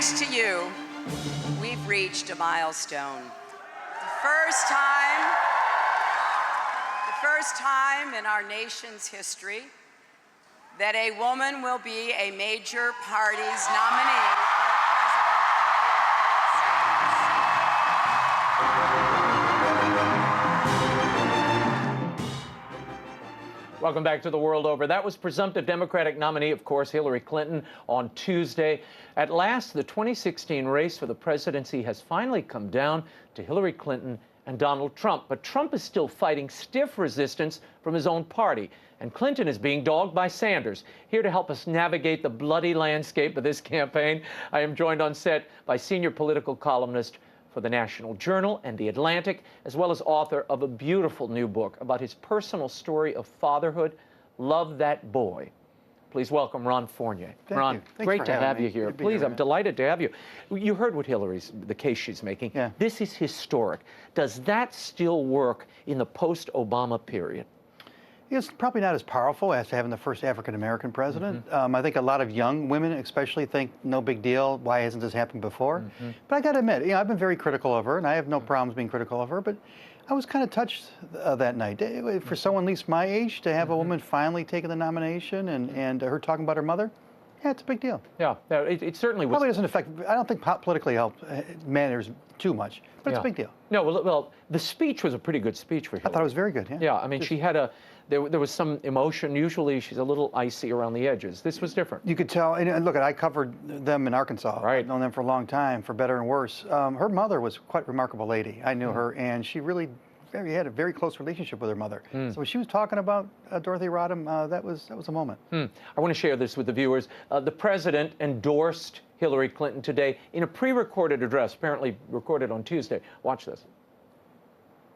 thanks to you, we've reached a milestone. The first time in our nation's history that a woman will be a major party's nominee for Welcome back to The World Over. That was presumptive Democratic nominee, of course, Hillary Clinton on Tuesday. At last, the 2016 race for the presidency has finally come down to Hillary Clinton and Donald Trump. But Trump is still fighting stiff resistance from his own party, and Clinton is being dogged by Sanders. Here to help us navigate the bloody landscape of this campaign, I am joined on set by senior political columnist for the National Journal and The Atlantic, as well as author of a beautiful new book about his personal story of fatherhood, Love That Boy. Please welcome Ron Fournier. Ron, great to have you here. Please, I'm delighted to have you. You heard what the case she's making. Yeah. This is historic. Does that still work in the post-Obama period? It's probably not as powerful as having the first African-American president. I think a lot of young women especially think, no big deal, why hasn't this happened before? But I got to admit, I've been very critical of her, and I have no problems being critical of her, but I was kind of touched that night. For someone at least my age to have a woman finally taking the nomination and her talking about her mother, yeah, it's a big deal. Yeah, it certainly was. Probably doesn't affect, I don't think politically matters too much, but it's a big deal. No, well, the speech was a pretty good speech for Hillary. I thought it was very good, yeah. Yeah, I mean, she had there was some emotion. Usually she's a little icy around the edges. This was different. You could tell, and look, I covered them in Arkansas. Right. I've known them for a long time, for better and worse. Her mother was quite a remarkable lady. I knew her, and she really had a very close relationship with her mother. So when she was talking about Dorothy Rodham, that was a moment. I want to share this with the viewers. The president endorsed Hillary Clinton today in a pre-recorded address, apparently recorded on Tuesday. Watch this.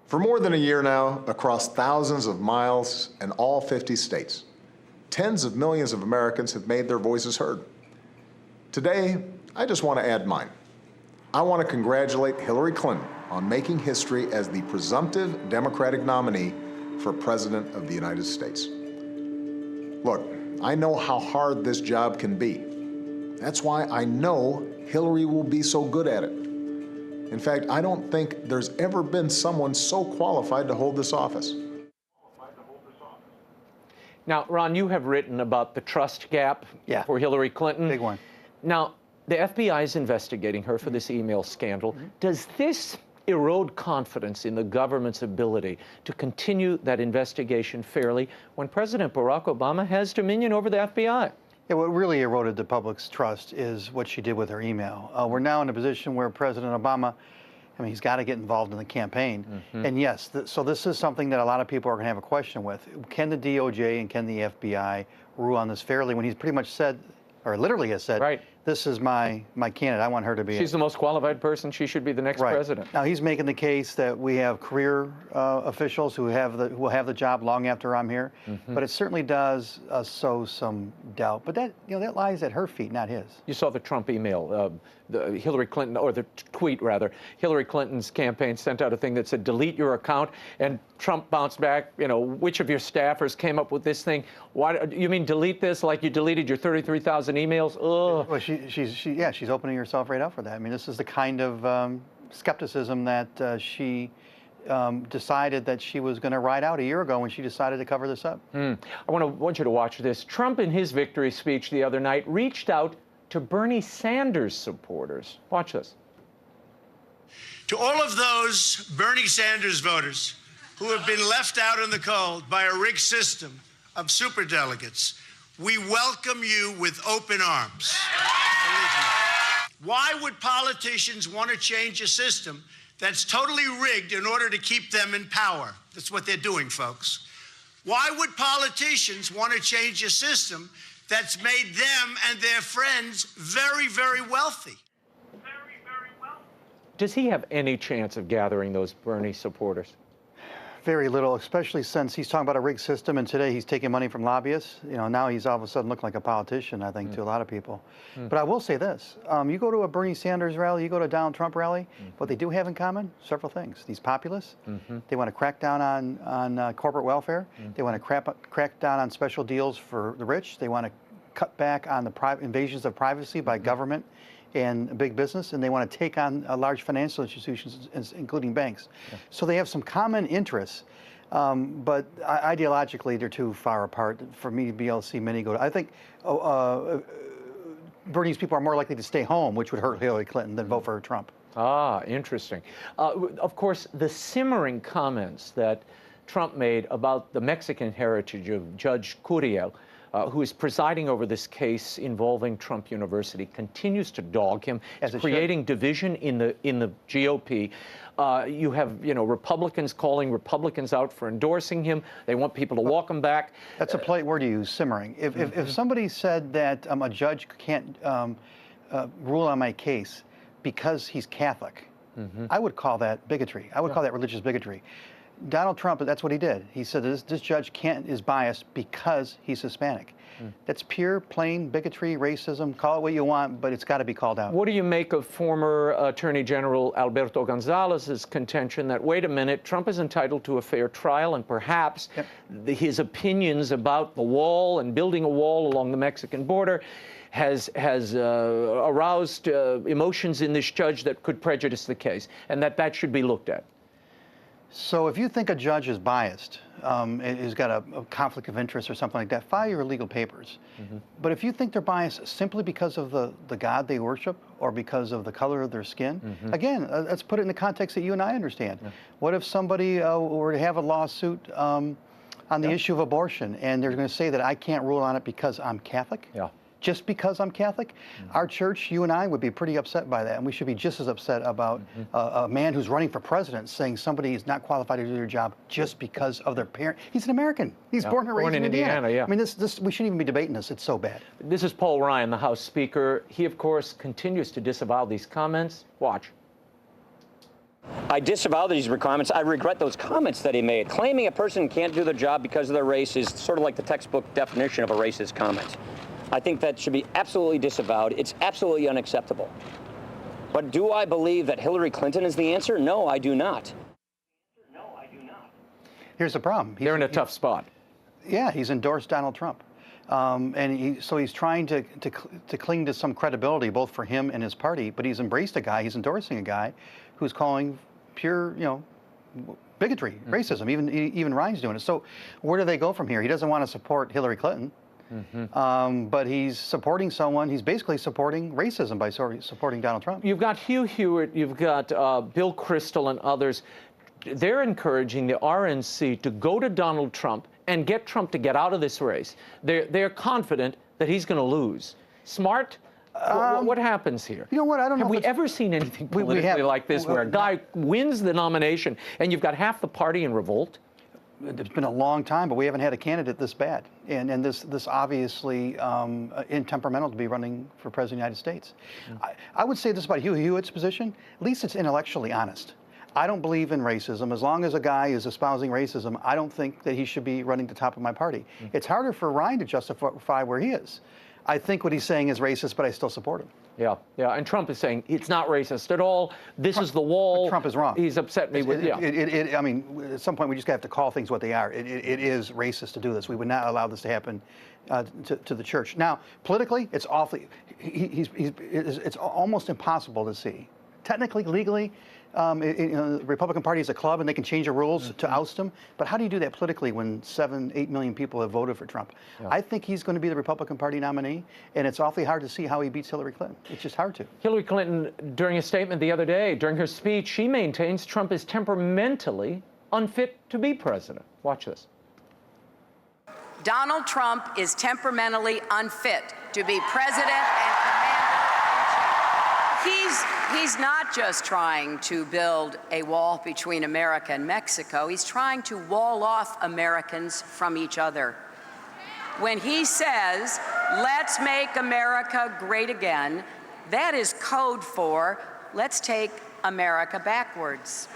For more than a year now, across thousands of miles in all 50 states, tens of millions of Americans have made their voices heard. Today, I just want to add mine. I want to congratulate Hillary Clinton on making history as the presumptive Democratic nominee for President of the United States. Look, I know how hard this job can be. That's why I know Hillary will be so good at it. In fact, I don't think there's ever been someone so qualified to hold this office. Now, Ron, you have written about the trust gap for Hillary Clinton. Big one. Now, the FBI is investigating her for this email scandal. Does this erode confidence in the government's ability to continue that investigation fairly when President Barack Obama has dominion over the FBI? Yeah, what really eroded the public's trust is what she did with her email. We're now in a position where President Obama, I mean, he's got to get involved in the campaign. And yes, so this is something that a lot of people are going to have a question with. Can the DOJ and can the FBI rule on this fairly when he's pretty much said, or literally has said, this is my candidate. I want her to be. She's the most qualified person. She should be the next president. Now he's making the case that we have career officials who will have the job long after I'm here. But it certainly does sow some doubt. But that that lies at her feet, not his. You saw the Trump email, the Hillary Clinton, or the tweet rather. Hillary Clinton's campaign sent out a thing that said delete your account, and Trump bounced back. Which of your staffers came up with this thing? Why you mean delete this like you deleted your 33,000 emails? Ugh. Well, she's opening herself right up for that. I mean, this is the kind of skepticism that she decided that she was going to ride out a year ago when she decided to cover this up. I want you to watch this. Trump, in his victory speech the other night, reached out to Bernie Sanders supporters. Watch this. To all of those Bernie Sanders voters who have been left out in the cold by a rigged system of superdelegates, we welcome you with open arms. Why would politicians want to change a system that's totally rigged in order to keep them in power? That's what they're doing, folks. Why would politicians want to change a system that's made them and their friends very, very wealthy? Very, very wealthy. Does he have any chance of gathering those Bernie supporters? Very little, especially since he's talking about a rigged system, and today he's taking money from lobbyists. Now he's all of a sudden looking like a politician, I think, to a lot of people. But I will say this. You go to a Bernie Sanders rally, you go to a Donald Trump rally, what they do have in common, several things. These populists, they want to crack down on corporate welfare. They want to crack down on special deals for the rich. They want to cut back on the invasions of privacy by government and big business, and they want to take on large financial institutions, including banks. So they have some common interests, but ideologically they're too far apart for me to be able to see many go. I think Bernie's people are more likely to stay home, which would hurt Hillary Clinton, than vote for Trump. Ah, interesting. Of course, the simmering comments that Trump made about the Mexican heritage of Judge Curiel, who is presiding over this case involving Trump University, continues to dog him. It's creating division in the GOP. You have, Republicans calling Republicans out for endorsing him. They want people to walk him back. That's a polite word to use, simmering. If somebody said that a judge can't rule on my case because he's Catholic, I would call that bigotry. I would call that religious bigotry. Donald Trump, that's what he did. He said this judge is biased because he's Hispanic. That's pure, plain bigotry, racism. Call it what you want, but it's got to be called out. What do you make of former Attorney General Alberto Gonzalez's contention that, wait a minute, Trump is entitled to a fair trial, and perhaps his opinions about the wall and building a wall along the Mexican border has aroused emotions in this judge that could prejudice the case, and that should be looked at? So if you think a judge is biased, has got a conflict of interest or something like that, file your legal papers. But if you think they're biased simply because of the God they worship or because of the color of their skin, again, let's put it in the context that you and I understand. What if somebody were to have a lawsuit on the issue of abortion, and they're going to say that I can't rule on it because I'm Catholic? Just because I'm Catholic? Our church, you and I, would be pretty upset by that, and we should be just as upset about a man who's running for president saying somebody is not qualified to do their job just because of their parent. He's an American. He's born and raised in Indiana. I mean, we shouldn't even be debating this. It's so bad. This is Paul Ryan, the House Speaker. He, of course, continues to disavow these comments. Watch. I disavow these comments. I regret those comments that he made. Claiming a person can't do their job because of their race is sort of like the textbook definition of a racist comment. I think that should be absolutely disavowed. It's absolutely unacceptable. But do I believe that Hillary Clinton is the answer? No, I do not. Here's the problem. They're in a tough spot. Yeah, he's endorsed Donald Trump. So he's trying to cling to some credibility, both for him and his party, but he's embraced a guy, he's endorsing a guy who's calling pure, bigotry, racism. Even Ryan's doing it. So where do they go from here? He doesn't want to support Hillary Clinton. But he's supporting someone, he's basically supporting racism by supporting Donald Trump. You've got Hugh Hewitt, you've got Bill Kristol and others. They're encouraging the RNC to go to Donald Trump and get Trump to get out of this race. They're confident that he's going to lose. Smart? What happens here? You know what? I don't know. Have we ever seen anything politically like this where a guy wins the nomination and you've got half the party in revolt? It's been a long time, but we haven't had a candidate this bad, and this obviously intemperamental to be running for president of the United States. I would say this about Hugh Hewitt's position: at least it's intellectually honest. I don't believe in racism. As long as a guy is espousing racism, I don't think that he should be running to the top of my party. It's harder for Ryan to justify where he is. I think what he's saying is racist, but I still support him. Yeah. And Trump is saying it's not racist at all. This is the wall. Trump is wrong. He's upset me with, I mean, at some point we just have to call things what they are. It is racist to do this. We would not allow this to happen to the church. Now, politically, it's awfully, it's almost impossible to see. Technically, legally, the Republican Party is a club and they can change the rules to oust him. But how do you do that politically when 7-8 million people have voted for Trump? I think he's going to be the Republican Party nominee, and it's awfully hard to see how he beats Hillary Clinton. It's just hard to. Hillary Clinton, during a statement the other day, during her speech, she maintains Trump is temperamentally unfit to be president. Watch this. Donald Trump is temperamentally unfit to be president and He's not just trying to build a wall between America and Mexico. He's trying to wall off Americans from each other. When he says, let's make America great again, that is code for let's take America backwards.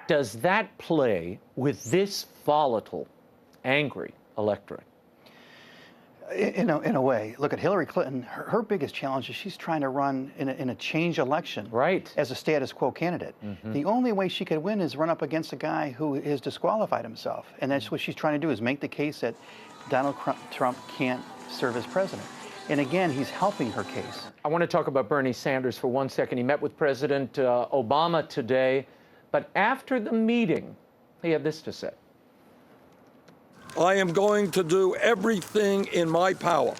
Does that play with this volatile, angry electorate? In a way, look at Hillary Clinton. Her biggest challenge is she's trying to run in a change election, as a status quo candidate. The only way she could win is run up against a guy who has disqualified himself, and that's what she's trying to do: is make the case that Donald Trump can't serve as president. And again, he's helping her case. I want to talk about Bernie Sanders for 1 second. He met with President Obama today, but after the meeting, he had this to say. I am going to do everything in my power,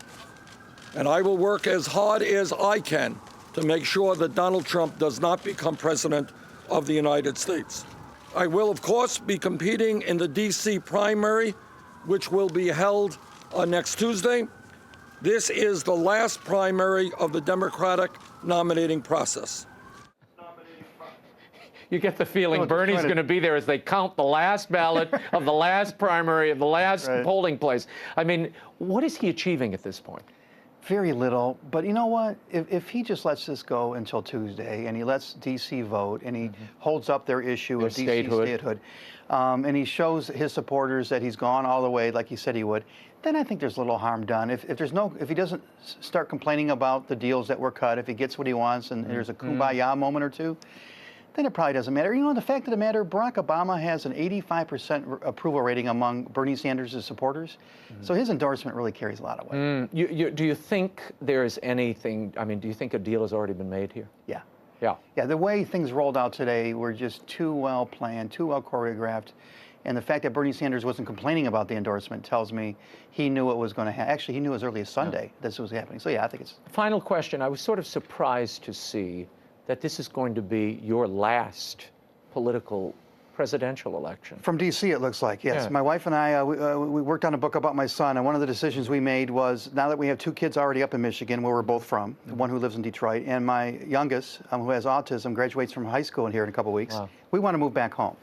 and I will work as hard as I can to make sure that Donald Trump does not become president of the United States. I will, of course, be competing in the D.C. primary, which will be held next Tuesday. This is the last primary of the Democratic nominating process. You get the feeling Bernie's going to be there as they count the last ballot of the last primary of the last polling place. I mean, what is he achieving at this point? Very little, but you know what? If he just lets this go until Tuesday and he lets D.C. vote and he holds up their issue of D.C. statehood, and he shows his supporters that he's gone all the way like he said he would, then I think there's little harm done. If he doesn't start complaining about the deals that were cut, if he gets what he wants and there's a kumbaya moment or two, then it probably doesn't matter. You know, the fact of the matter, Barack Obama has an 85% approval rating among Bernie Sanders' supporters. So his endorsement really carries a lot of weight. Do you think there's anything, I mean, do you think a deal has already been made here? Yeah. Yeah. Yeah, the way things rolled out today were just too well planned, too well choreographed. And the fact that Bernie Sanders wasn't complaining about the endorsement tells me he knew it was going to happen. Actually, he knew as early as Sunday this was happening. So yeah, I think it's... Final question. I was sort of surprised to see that this is going to be your last political presidential election. From D.C., it looks like, yes. Yeah. My wife and I, we worked on a book about my son, and one of the decisions we made was, now that we have two kids already up in Michigan, where we're both from, one who lives in Detroit, and my youngest, who has autism, graduates from high school in here in a couple of weeks, we want to move back home.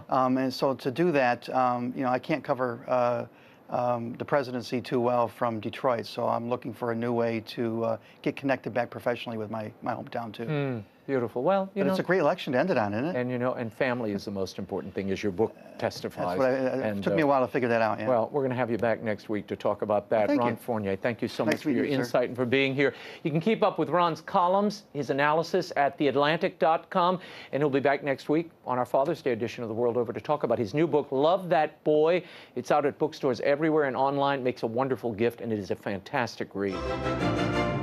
And so to do that, you know, I can't cover the presidency too well from Detroit, so I'm looking for a new way to get connected back professionally with my hometown, too. Beautiful. Well, you know, it's a great election to end it on, isn't it? And you know, and family is the most important thing, as your book testifies. It took me a while to figure that out. Yeah. Well, we're going to have you back next week to talk about that. Ron Fournier, thank you so much for your insight and for being here. You can keep up with Ron's columns, his analysis at theatlantic.com, and he'll be back next week on our Father's Day edition of The World Over to talk about his new book, Love That Boy. It's out at bookstores everywhere and online. Makes a wonderful gift, and it is a fantastic read.